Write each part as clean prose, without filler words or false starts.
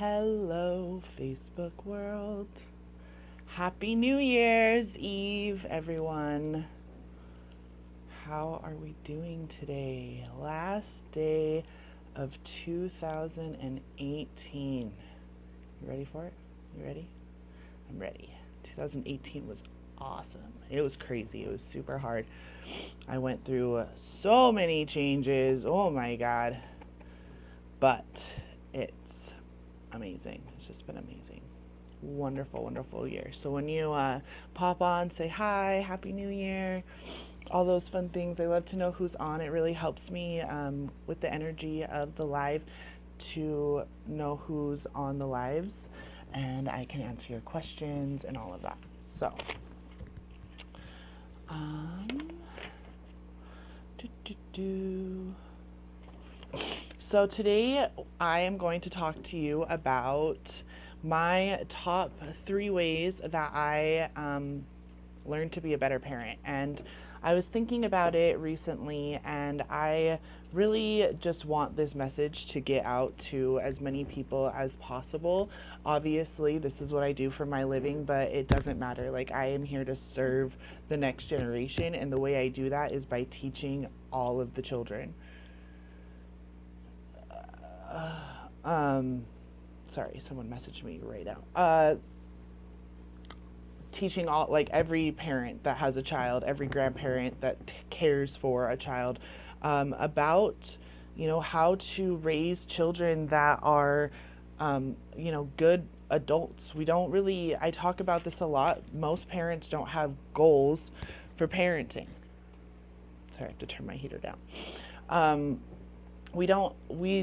Hello, Facebook world. Happy New Year's Eve, everyone. How are we doing today? Last day of 2018. You ready for it? You ready? I'm ready. 2018 was awesome. It was crazy. It was super hard. I went through so many changes. Oh my God. But it's amazing. It's just been amazing. Wonderful, wonderful year. So when you pop on, say hi, Happy New Year, all those fun things. I love to know who's on. It really helps me with the energy of the live to know who's on the lives, and I can answer your questions and all of that. So, So today I am going to talk to you about my top 3 ways that I learned to be a better parent. And I was thinking about it recently, and I really just want this message to get out to as many people as possible. Obviously, this is what I do for my living, but it doesn't matter. Like, I am here to serve the next generation, and the way I do that is by teaching all of the children. Sorry, someone messaged me right now. Teaching all, like, every parent that has a child, every grandparent that cares for a child, about, how to raise children that are, good adults. I talk about this a lot. Most parents don't have goals for parenting. Sorry, I have to turn my heater down. We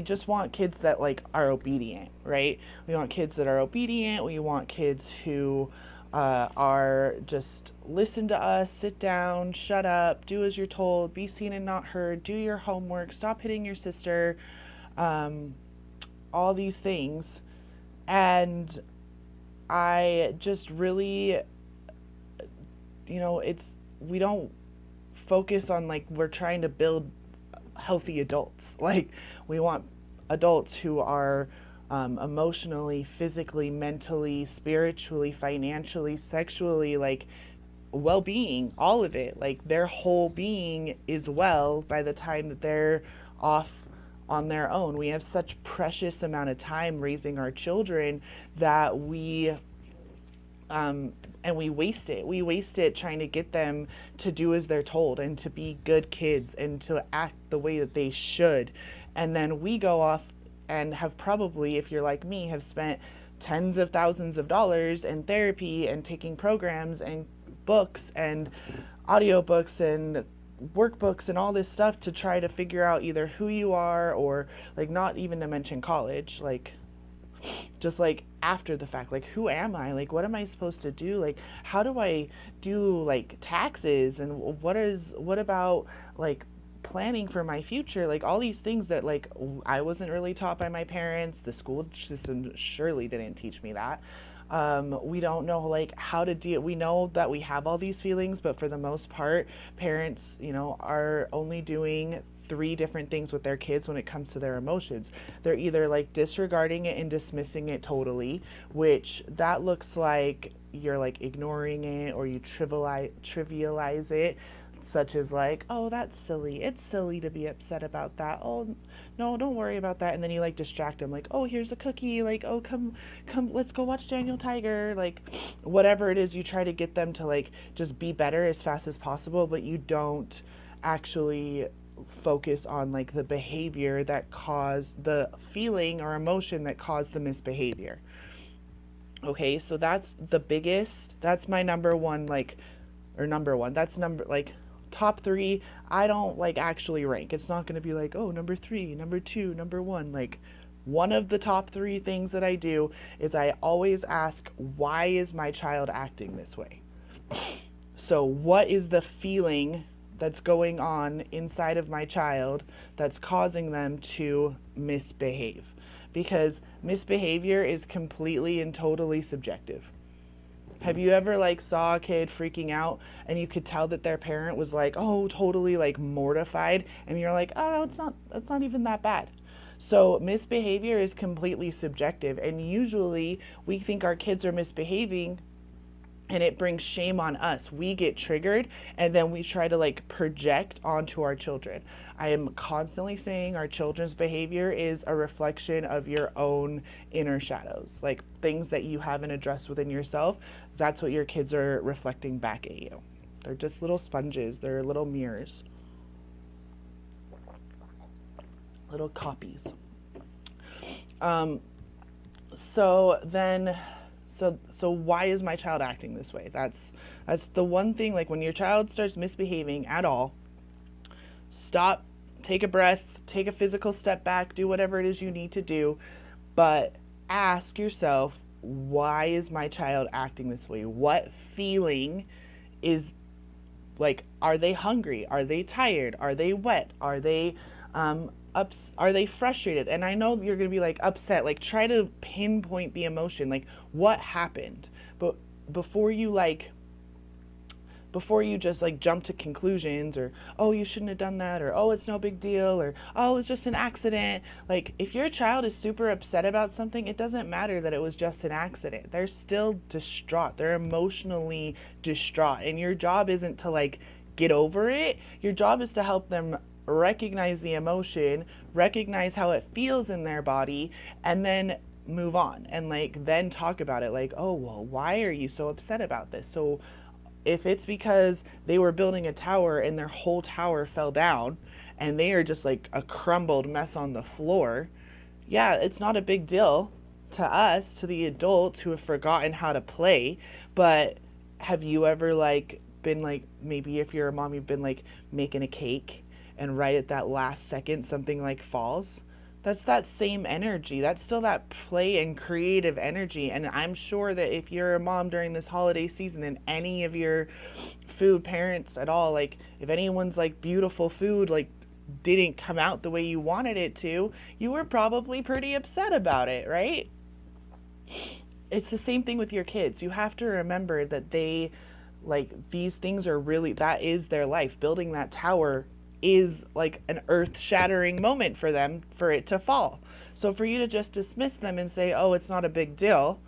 just want kids that, like, are obedient, right? We want kids that are obedient. We want kids who are just listen to us, sit down, shut up, do as you're told, be seen and not heard, do your homework, stop hitting your sister, all these things. And I just really, we don't focus on, like, we're trying to build healthy adults. Like, we want adults who are emotionally, physically, mentally, spiritually, financially, sexually, like, well-being, all of it. Like, their whole being is well by the time that they're off on their own. We have such precious amount of time raising our children that we waste it. We waste it trying to get them to do as they're told and to be good kids and to act the way that they should. And then we go off and have probably, if you're like me, have spent tens of thousands of dollars in therapy and taking programs and books and audiobooks and workbooks and all this stuff to try to figure out either who you are, or, like, not even to mention college, like, just, like, after the fact, like, who am I? Like, what am I supposed to do? Like, how do I do, like, taxes? And what about, like, planning for my future? Like, all these things that, like, I wasn't really taught by my parents. The school system surely didn't teach me that. We don't know, like, how to deal. We know that we have all these feelings, but for the most part, parents, are only doing 3 different things with their kids when it comes to their emotions. They're either, like, disregarding it and dismissing it totally, which that looks like you're, like, ignoring it, or you trivialize it, such as, like, oh, that's silly. It's silly to be upset about that. Oh, no, don't worry about that. And then you, like, distract them, like, oh, here's a cookie. Like, oh, come, let's go watch Daniel Tiger. Like, whatever it is, you try to get them to, like, just be better as fast as possible, but you don't actually focus on, like, the behavior that caused the feeling or emotion that caused the misbehavior. Okay, so that's my number one, like, that's top 3. I don't, like, actually rank. It's not going to be like, oh, number 3, number 2, number 1. Like, one of the top 3 things that I do is I always ask, why is my child acting this way? So what is the feeling that's going on inside of my child that's causing them to misbehave? Because misbehavior is completely and totally subjective. Have you ever, like, saw a kid freaking out and you could tell that their parent was, like, oh, totally, like, mortified, and you're like, oh, it's not even that bad. So misbehavior is completely subjective, and usually we think our kids are misbehaving and it brings shame on us. We get triggered and then we try to like project onto our children. I am constantly saying our children's behavior is a reflection of your own inner shadows, like things that you haven't addressed within yourself. That's what your kids are reflecting back at you. They're just little sponges, they're little mirrors, little copies. So then so why is my child acting this way? That's the one thing. Like, when your child starts misbehaving at all, stop, take a breath, take a physical step back, do whatever it is you need to do, but ask yourself, why is my child acting this way? What feeling is, like, are they hungry? Are they tired? Are they wet? Are they are they frustrated? And I know you're going to be like upset. Like, try to pinpoint the emotion, like what happened. But before you just like jump to conclusions, or oh, you shouldn't have done that, or oh, it's no big deal, or oh, it's just an accident. Like, if your child is super upset about something, it doesn't matter that it was just an accident. They're still distraught. They're emotionally distraught. And your job isn't to like get over it. Your job is to help them recognize the emotion, recognize how it feels in their body, and then move on, and like then talk about it. Like, oh, well, why are you so upset about this? So if it's because they were building a tower and their whole tower fell down and they are just like a crumbled mess on the floor, yeah, it's not a big deal to us, to the adults who have forgotten how to play. But have you ever like been like, maybe if you're a mom, you've been like making a cake and right at that last second something like falls? That's that same energy. That's still that play and creative energy. And I'm sure that if you're a mom during this holiday season and any of your food parents at all, like if anyone's like beautiful food like didn't come out the way you wanted it to, you were probably pretty upset about it, right? It's the same thing with your kids. You have to remember that they, like, these things are really, that is their life. Building that tower is like an earth-shattering moment for them, for it to fall. So for you to just dismiss them and say, oh, it's not a big deal,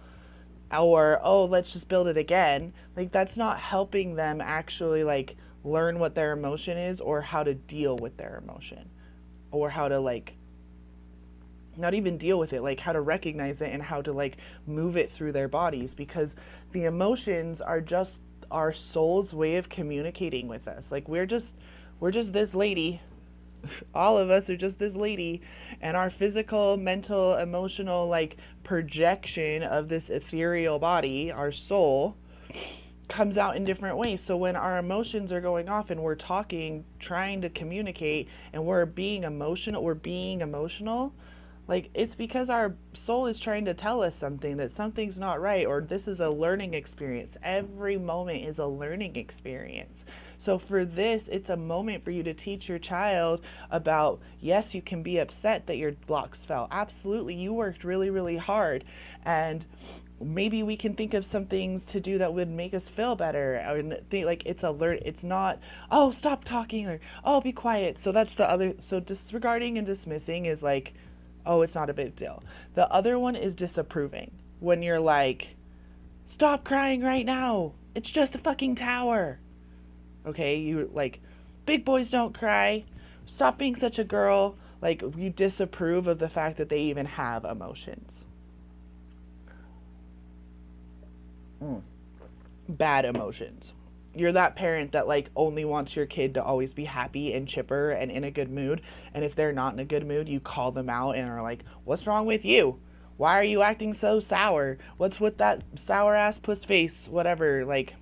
or oh, let's just build it again, like, that's not helping them actually like learn what their emotion is, or how to deal with their emotion, or how to like not even deal with it, like how to recognize it and how to like move it through their bodies. Because the emotions are just our soul's way of communicating with us. Like, we're just this lady. All of us are just this lady, and our physical, mental, emotional like projection of this ethereal body, our soul, comes out in different ways. So when our emotions are going off and we're talking, trying to communicate, and we're being emotional, like, it's because our soul is trying to tell us something, that something's not right, or this is a learning experience. Every moment is a learning experience. So for this, it's a moment for you to teach your child about, yes, you can be upset that your blocks fell. Absolutely, you worked really, really hard. And maybe we can think of some things to do that would make us feel better. And like, it's not, oh, stop talking, or oh, be quiet. So that's the other. So disregarding and dismissing is like, oh, it's not a big deal. The other one is disapproving. When you're like, stop crying right now. It's just a fucking tower. Okay, you like, big boys don't cry. Stop being such a girl. Like, you disapprove of the fact that they even have emotions. Bad emotions. You're that parent that like only wants your kid to always be happy and chipper and in a good mood. And if they're not in a good mood, you call them out and are like, what's wrong with you? Why are you acting so sour? What's with that sour ass puss face? Whatever, like,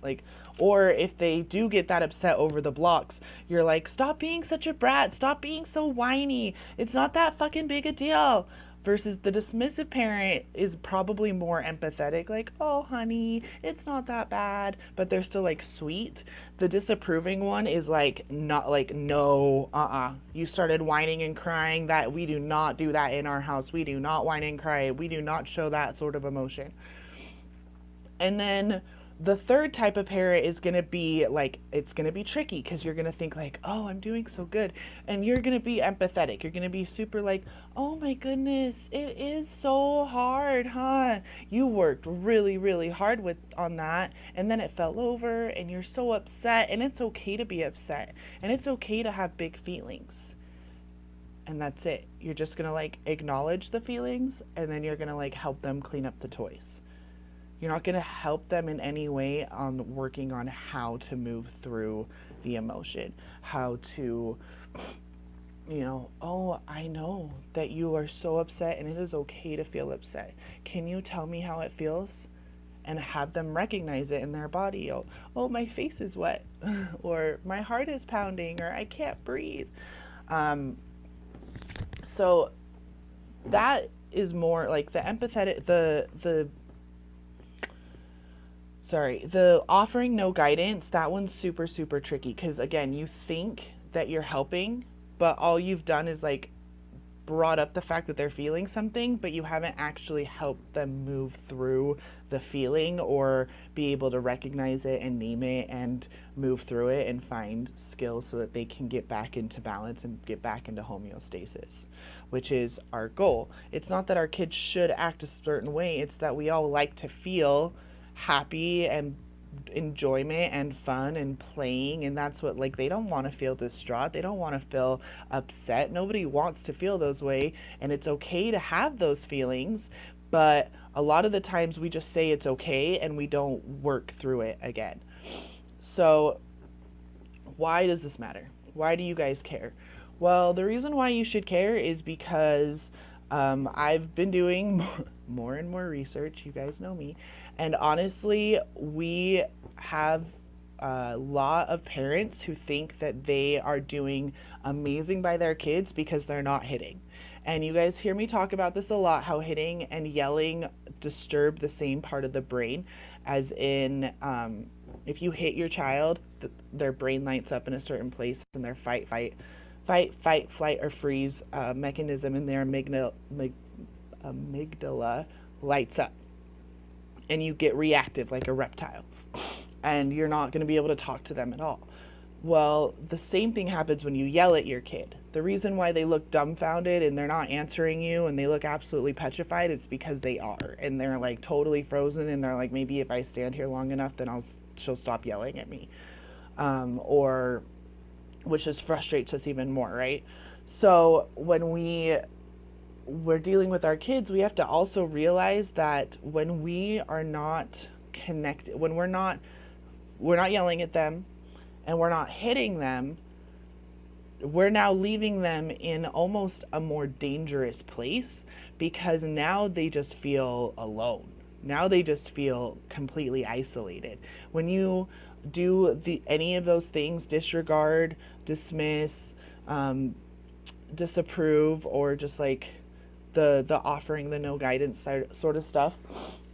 like. Or if they do get that upset over the blocks, you're like, stop being such a brat. Stop being so whiny. It's not that fucking big a deal. Versus the dismissive parent is probably more empathetic. Like, oh, honey, it's not that bad. But they're still like sweet. The disapproving one is like, not like, no, you started whining and crying. That we do not do that in our house. We do not whine and cry. We do not show that sort of emotion. And then The third type of parent is going to be like, it's going to be tricky because you're going to think like, oh, I'm doing so good. And you're going to be empathetic. You're going to be super like, oh my goodness, it is so hard, huh? You worked really, really hard on that, and then it fell over and you're so upset. And it's okay to be upset. And it's okay to have big feelings. And that's it. You're just going to like acknowledge the feelings, and then you're going to like help them clean up the toys. You're not going to help them in any way on working on how to move through the emotion, how to, oh, I know that you are so upset and it is okay to feel upset. Can you tell me how it feels? And have them recognize it in their body. Oh, my face is wet, or my heart is pounding, or I can't breathe. So that is more like the empathetic, the offering no guidance. That one's super, super tricky because, again, you think that you're helping, but all you've done is like brought up the fact that they're feeling something, but you haven't actually helped them move through the feeling or be able to recognize it and name it and move through it and find skills so that they can get back into balance and get back into homeostasis, which is our goal. It's not that our kids should act a certain way, it's that we all like to feel happy and enjoyment and fun and playing, and that's what, like, they don't want to feel distraught, they don't want to feel upset, nobody wants to feel those way, and it's okay to have those feelings, but a lot of the times we just say it's okay and we don't work through it again. So why does this matter? Why do you guys care? Well, the reason why you should care is because I've been doing more and more research. You guys know me. And honestly, we have a lot of parents who think that they are doing amazing by their kids because they're not hitting. And you guys hear me talk about this a lot, how hitting and yelling disturb the same part of the brain, as in if you hit your child, their brain lights up in a certain place, and their fight, flight, or freeze mechanism in their amygdala lights up. And you get reactive like a reptile. And you're not going to be able to talk to them at all. Well, the same thing happens when you yell at your kid. The reason why they look dumbfounded and they're not answering you and they look absolutely petrified is because they are. And they're like totally frozen, and they're like, maybe if I stand here long enough, then she'll stop yelling at me. Which just frustrates us even more, right? So when we're dealing with our kids, we have to also realize that when we are not connected, when we're not yelling at them and we're not hitting them, we're now leaving them in almost a more dangerous place, because now they just feel alone. Now they just feel completely isolated. When you do any of those things, disregard, dismiss, disapprove, or just like the offering the no guidance sort of stuff,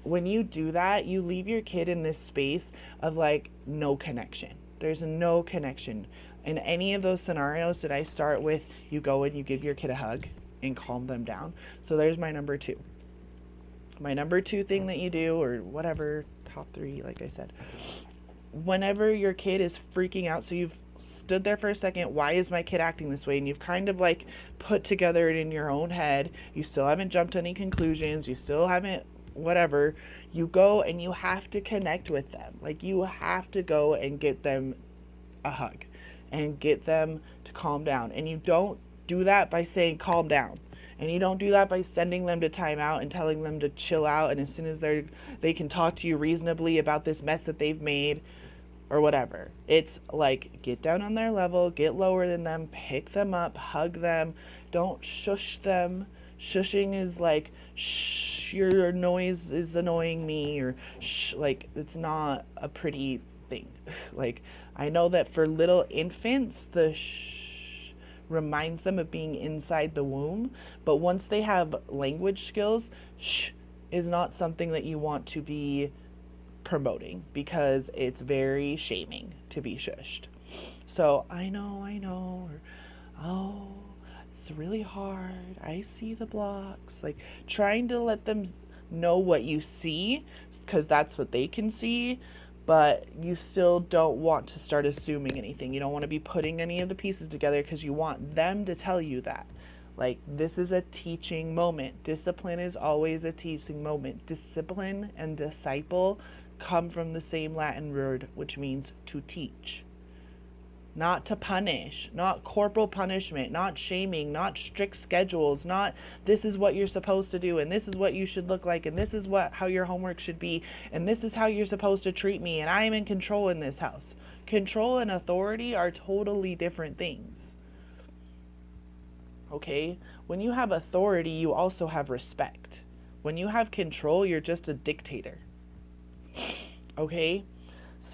when you do that, you leave your kid in this space of like no connection. There's no connection. In any of those scenarios, did I start with you go and you give your kid a hug and calm them down? So there's my number two. My number two thing that you do, or whatever, top three, like I said. Whenever your kid is freaking out, so you've stood there for a second, why is my kid acting this way? And you've kind of like put together it in your own head. You still haven't jumped to any conclusions. You still haven't whatever. You go and you have to connect with them. Like, you have to go and get them a hug and get them to calm down. And you don't do that by saying calm down. And you don't do that by sending them to timeout and telling them to chill out, and as soon as they can talk to you reasonably about this mess that they've made or whatever. It's like, get down on their level, get lower than them, pick them up, hug them. Don't shush them. Shushing is like, shh, your noise is annoying me, or shh, like, it's not a pretty thing. Like, I know that for little infants, the shh reminds them of being inside the womb, but once they have language skills, shh is not something that you want to be promoting, because it's very shaming to be shushed. So I know, or oh, it's really hard, I see the blocks, like trying to let them know what you see, because that's what they can see, but you still don't want to start assuming anything. You don't want to be putting any of the pieces together because you want them to tell you that. Like, this is a teaching moment. Discipline is always a teaching moment. Discipline and disciple come from the same Latin word, which means to teach. Not to punish, not corporal punishment, not shaming, not strict schedules, not this is what you're supposed to do and this is what you should look like and this is how your homework should be and this is how you're supposed to treat me and I am in control in this house. Control and authority are totally different things. Okay? When you have authority, you also have respect. When you have control, you're just a dictator. Okay?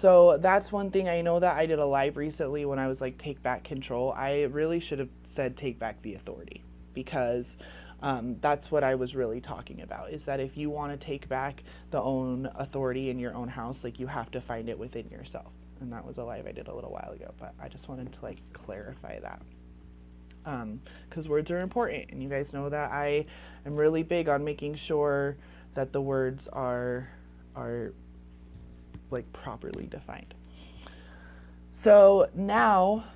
So that's one thing. I know that I did a live recently when I was like, take back control. I really should have said take back the authority, because that's what I was really talking about, is that if you want to take back the own authority in your own house, like, you have to find it within yourself. And that was a live I did a little while ago, but I just wanted to like clarify that. Because words are important, and you guys know that I am really big on making sure that the words are like properly defined. So now,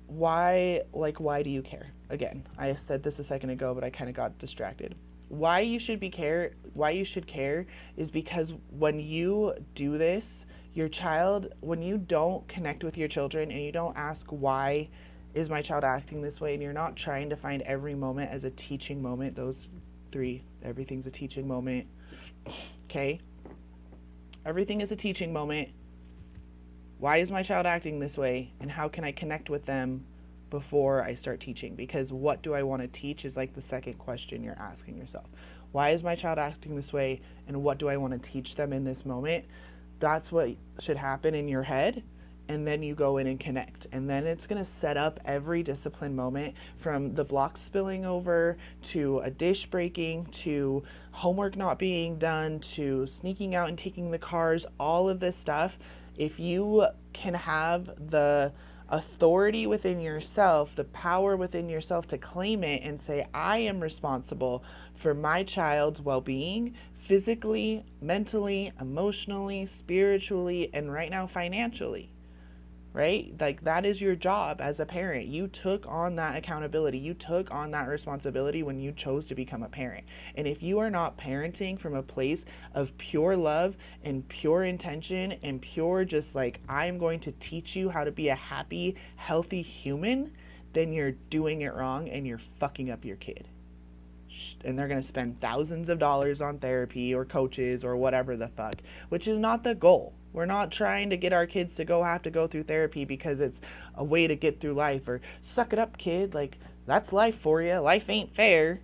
why do you care? Again, I said this a second ago, but I kind of got distracted. Why you should care is because when you do this, when you don't connect with your children and you don't ask, why is my child acting this way, and you're not trying to find every moment as a teaching moment, those three, everything's a teaching moment, okay? Everything is a teaching moment. Why is my child acting this way, and how can I connect with them before I start teaching? Because what do I want to teach is like the second question you're asking yourself. Why is my child acting this way, and what do I want to teach them in this moment? That's what should happen in your head. And then you go in and connect. And then it's going to set up every discipline moment, from the blocks spilling over, to a dish breaking, to homework not being done, to sneaking out and taking the cars, all of this stuff. If you can have the authority within yourself, the power within yourself to claim it and say, I am responsible for my child's well-being, physically, mentally, emotionally, spiritually, and right now financially. Right? Like, that is your job as a parent. You took on that accountability. You took on that responsibility when you chose to become a parent. And if you are not parenting from a place of pure love and pure intention and pure just like, I'm going to teach you how to be a happy, healthy human, then you're doing it wrong and you're fucking up your kid. And they're going to spend thousands of dollars on therapy or coaches or whatever the fuck, which is not the goal. We're not trying to get our kids to have to go through therapy because it's a way to get through life, or suck it up, kid. Like, that's life for you. Life ain't fair.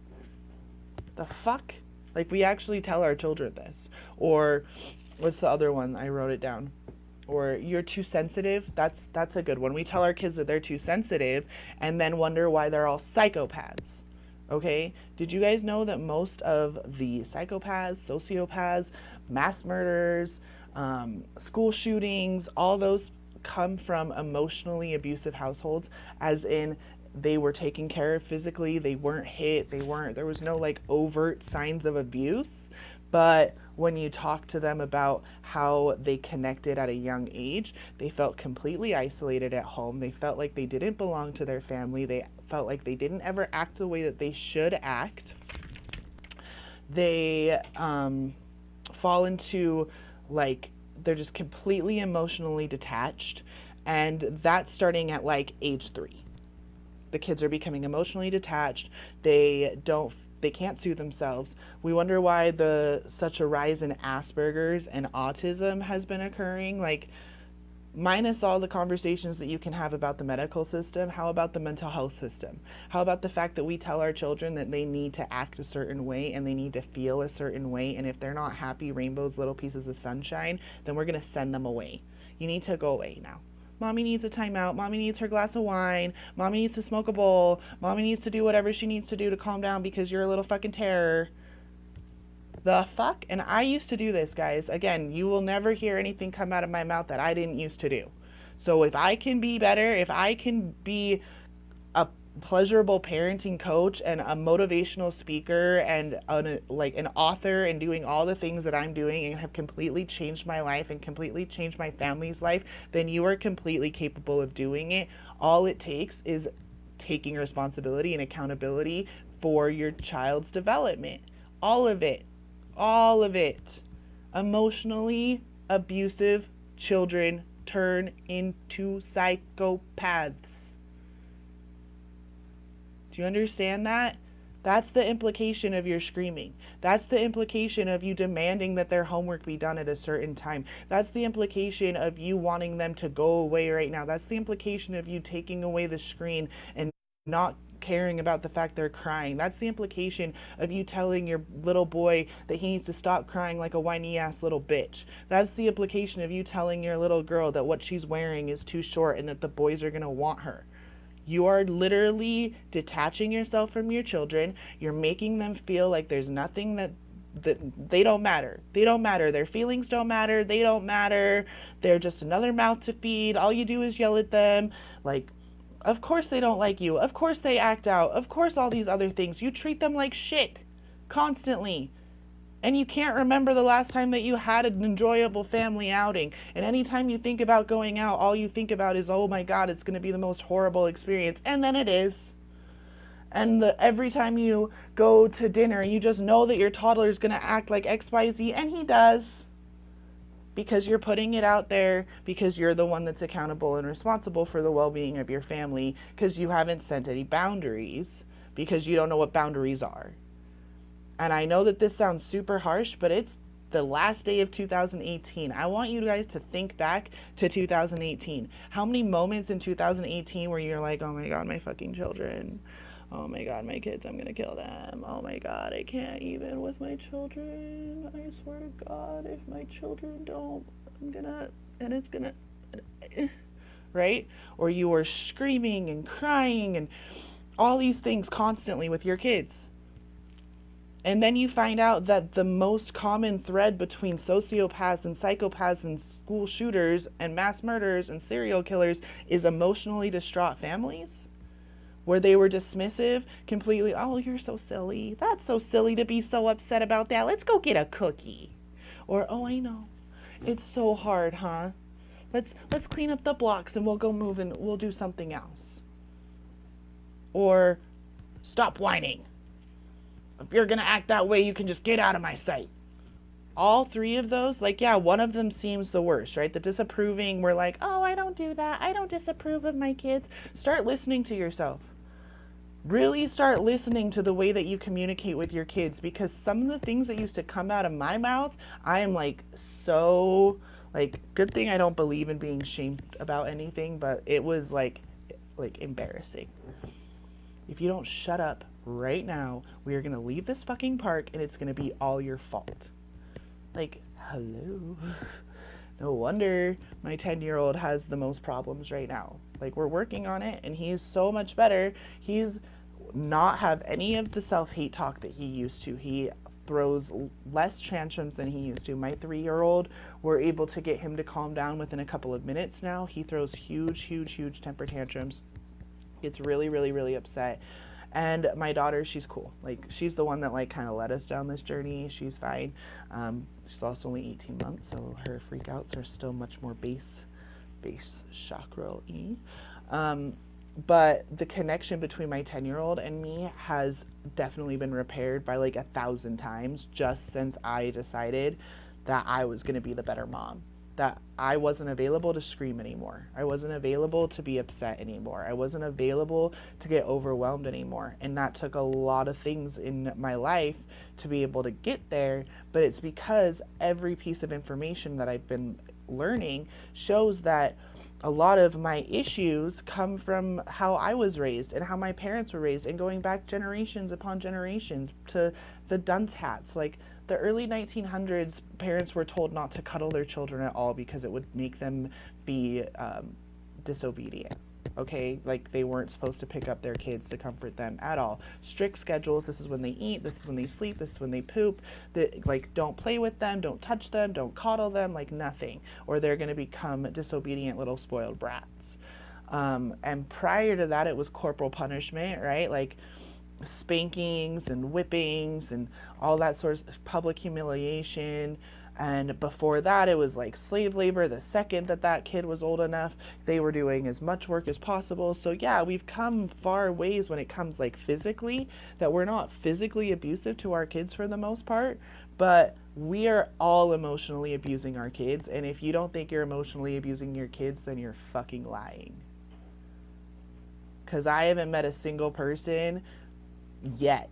The fuck? Like, we actually tell our children this. Or, what's the other one? I wrote it down. Or, you're too sensitive. That's a good one. We tell our kids that they're too sensitive and then wonder why they're all psychopaths. Okay? Did you guys know that most of the psychopaths, sociopaths, mass murderers, school shootings, all those come from emotionally abusive households, as in they were taken care of physically, they weren't hit, there was no like overt signs of abuse, but when you talk to them about how they connected at a young age, they felt completely isolated at home, they felt like they didn't belong to their family, they felt like they didn't ever act the way that they should act, they fall into like, they're just completely emotionally detached, and that's starting at like age 3. The kids are becoming emotionally detached. They can't soothe themselves. We wonder why such a rise in Asperger's and autism has been occurring. Like, minus all the conversations that you can have about the medical system, how about the mental health system? How about the fact that we tell our children that they need to act a certain way and they need to feel a certain way, and if they're not happy rainbows, little pieces of sunshine, then we're going to send them away. You need to go away now. Mommy needs a timeout. Mommy needs her glass of wine. Mommy needs to smoke a bowl. Mommy needs to do whatever she needs to do to calm down because you're a little fucking terror. The fuck? And I used to do this, guys. Again, you will never hear anything come out of my mouth that I didn't used to do. So if I can be better, if I can be a pleasurable parenting coach and a motivational speaker and an author and doing all the things that I'm doing and have completely changed my life and completely changed my family's life, then you are completely capable of doing it. All it takes is taking responsibility and accountability for your child's development. All of it. All of it. Emotionally abusive children turn into psychopaths. Do you understand that? That's the implication of your screaming. That's the implication of you demanding that their homework be done at a certain time. That's the implication of you wanting them to go away right now. That's the implication of you taking away the screen and not caring about the fact they're crying. That's the implication of you telling your little boy that he needs to stop crying like a whiny ass little bitch. That's the implication of you telling your little girl that what she's wearing is too short and that the boys are going to want her. You are literally detaching yourself from your children. You're making them feel like there's nothing that they don't matter. They don't matter. Their feelings don't matter. They don't matter. They're just another mouth to feed. All you do is yell at them. Like, of course they don't like you. Of course they act out. Of course all these other things. You treat them like shit constantly. And you can't remember the last time that you had an enjoyable family outing. And anytime you think about going out, all you think about is, oh my God, it's going to be the most horrible experience. And then it is. And every time you go to dinner, you just know that your toddler is going to act like XYZ, and he does. Because you're putting it out there, because you're the one that's accountable and responsible for the well-being of your family, because you haven't set any boundaries, because you don't know what boundaries are. And I know that this sounds super harsh, but it's the last day of 2018. I want you guys to think back to 2018. How many moments in 2018 where you're like, oh my God, my fucking children. Oh my God, my kids, I'm going to kill them. Oh my God, I can't even with my children. I swear to God, if my children don't, I'm going to, and it's going to, right? Or you were screaming and crying and all these things constantly with your kids. And then you find out that the most common thread between sociopaths and psychopaths and school shooters and mass murderers and serial killers is emotionally distraught families, where they were dismissive completely. Oh, you're so silly. That's so silly to be so upset about that. Let's go get a cookie. Or, oh, I know. It's so hard, huh? Let's clean up the blocks and we'll go move and we'll do something else. Or, stop whining. If you're going to act that way, you can just get out of my sight. All three of those, like, yeah, one of them seems the worst, right? The disapproving, we're like, oh, I don't do that. I don't disapprove of my kids. Start listening to yourself. Really start listening to the way that you communicate with your kids, because some of the things that used to come out of my mouth, I am like, so, like, good thing I don't believe in being shamed about anything, but it was like embarrassing. If you don't shut up right now, we are going to leave this fucking park and it's going to be all your fault. Like, hello. No wonder my 10-year-old has the most problems right now. Like, we're working on it and he's so much better. He's not have any of the self-hate talk that he used to. He throws less tantrums than he used to. My 3-year-old, we're able to get him to calm down within a couple of minutes now. He throws huge temper tantrums. Gets really, really, really upset. And my daughter, she's cool. Like, she's the one that, like, kind of led us down this journey. She's fine. She's also only 18 months, so her freakouts are still much more base chakra-y. But the connection between my 10-year-old and me has definitely been repaired by, like, 1,000 times just since I decided that I was going to be the better mom. That I wasn't available to scream anymore. I wasn't available to be upset anymore. I wasn't available to get overwhelmed anymore. And that took a lot of things in my life to be able to get there. But it's because every piece of information that I've been learning shows that a lot of my issues come from how I was raised and how my parents were raised, and going back generations upon generations to the dunce hats. Like, the early 1900s, parents were told not to cuddle their children at all because it would make them be disobedient. Okay, like, they weren't supposed to pick up their kids to comfort them at all. Strict schedules. This is when they eat. This is when they sleep. This is when they poop. Like, don't play with them. Don't touch them. Don't coddle them. Like, nothing. Or they're going to become disobedient little spoiled brats. And prior to that, it was corporal punishment, right? Like spankings and whippings and all that sort of public humiliation. And before that, it was like slave labor. The second that that kid was old enough, they were doing as much work as possible. So yeah, we've come far ways when it comes like physically, that we're not physically abusive to our kids for the most part, but we are all emotionally abusing our kids. And if you don't think you're emotionally abusing your kids, then you're fucking lying. Because I haven't met a single person yet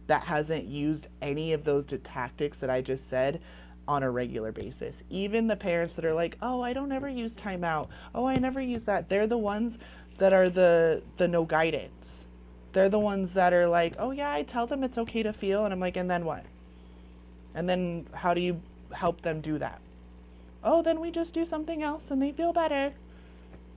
that hasn't used any of those tactics that I just said on a regular basis. Even the parents that are like, oh, I don't ever use timeout, oh, I never use that, they're the ones that are the no guidance. They're the ones that are like, oh yeah, I tell them it's okay to feel, and I'm like, and then what? And then how do you help them do that? Oh, then we just do something else and they feel better.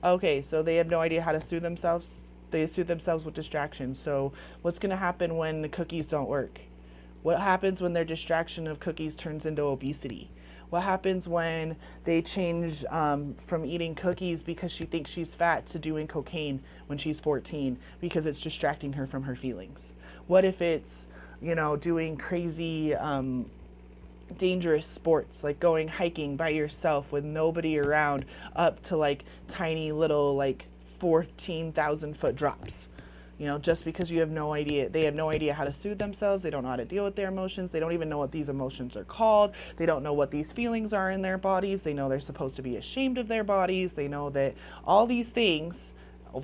Okay, so they have no idea how to soothe themselves. They soothe themselves with distractions. So what's going to happen when the cookies don't work? What happens when their distraction of cookies turns into obesity? What happens when they change from eating cookies because she thinks she's fat to doing cocaine when she's 14 because it's distracting her from her feelings? What if it's, doing crazy, dangerous sports, like going hiking by yourself with nobody around up to like tiny little like 14,000 foot drops? Just because you have no idea, they have no idea how to soothe themselves, they don't know how to deal with their emotions, they don't even know what these emotions are called, they don't know what these feelings are in their bodies, they know they're supposed to be ashamed of their bodies, they know that all these things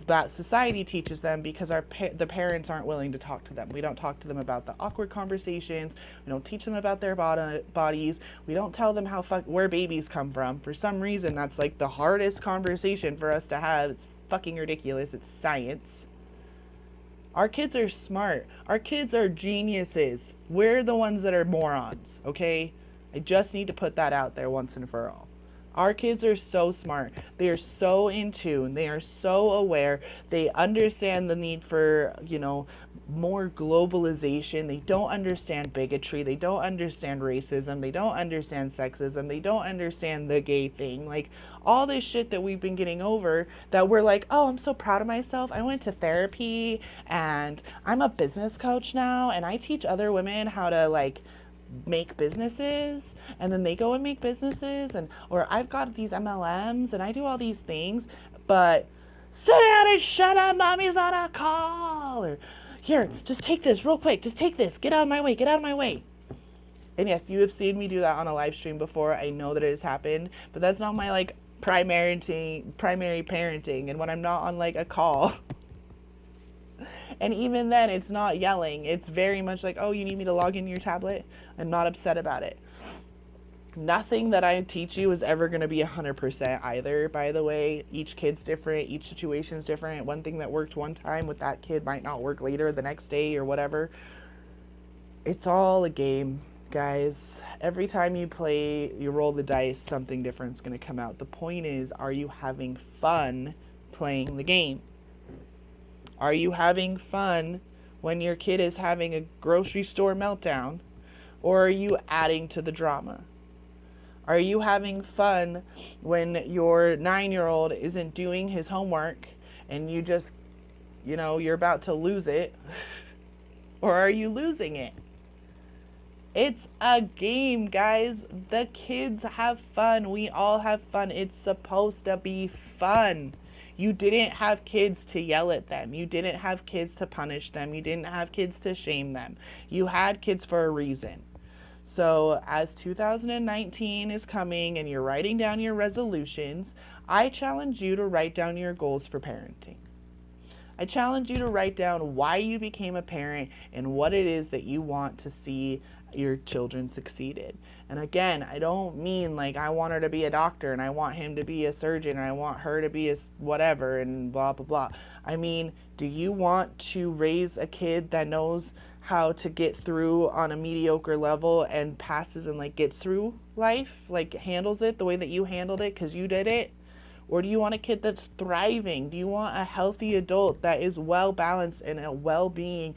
that society teaches them because the parents aren't willing to talk to them. We don't talk to them about the awkward conversations, we don't teach them about their bodies, we don't tell them where babies come from. For some reason, that's like the hardest conversation for us to have. It's fucking ridiculous, it's science. Our kids are smart. Our kids are geniuses. We're the ones that are morons, okay? I just need to put that out there once and for all. Our kids are so smart. They are so in tune. They are so aware. They understand the need for, more globalization. They don't understand bigotry. They don't understand racism. They don't understand sexism. They don't understand the gay thing. Like, all this shit that we've been getting over, that we're like, oh, I'm so proud of myself. I went to therapy and I'm a business coach now and I teach other women how to make businesses, and then they go and make businesses, or I've got these MLMs and I do all these things, but sit down and shut up, mommy's on a call, or here, just take this real quick, just take this, get out of my way. And yes, you have seen me do that on a live stream before. I know that it has happened, but that's not my primary parenting. And when I'm not on a call, and even then, it's not yelling. It's very much like, oh, you need me to log into your tablet? I'm not upset about it. Nothing that I teach you is ever going to be 100% either, by the way. Each kid's different. Each situation's different. One thing that worked one time with that kid might not work later, the next day, or whatever. It's all a game, guys. Every time you play, you roll the dice, something different's going to come out. The point is, are you having fun playing the game? Are you having fun when your kid is having a grocery store meltdown? Or are you adding to the drama? Are you having fun when your 9-year-old isn't doing his homework and you just, you're about to lose it? Or are you losing it? It's a game, guys. The kids have fun. We all have fun. It's supposed to be fun. You didn't have kids to yell at them. You didn't have kids to punish them. You didn't have kids to shame them. You had kids for a reason. So as 2019 is coming and you're writing down your resolutions, I challenge you to write down your goals for parenting. I challenge you to write down why you became a parent and what it is that you want to see your children succeeded. And again, I don't mean I want her to be a doctor and I want him to be a surgeon and I want her to be a whatever and blah, blah, blah. I mean, do you want to raise a kid that knows how to get through on a mediocre level and passes and gets through life, handles it the way that you handled it because you did it? Or do you want a kid that's thriving? Do you want a healthy adult that is well balanced and a well-being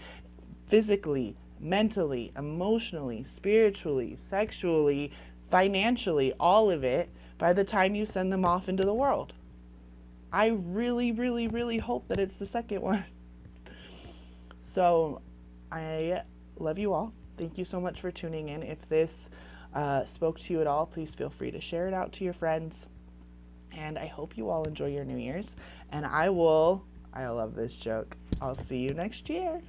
physically, mentally, emotionally, spiritually, sexually, financially, all of it by the time you send them off into the world? I really, really, really hope that it's the second one. So I love you all. Thank you so much for tuning in. If this spoke to you at all, please feel free to share it out to your friends. And I hope you all enjoy your New Year's. And I love this joke. I'll see you next year.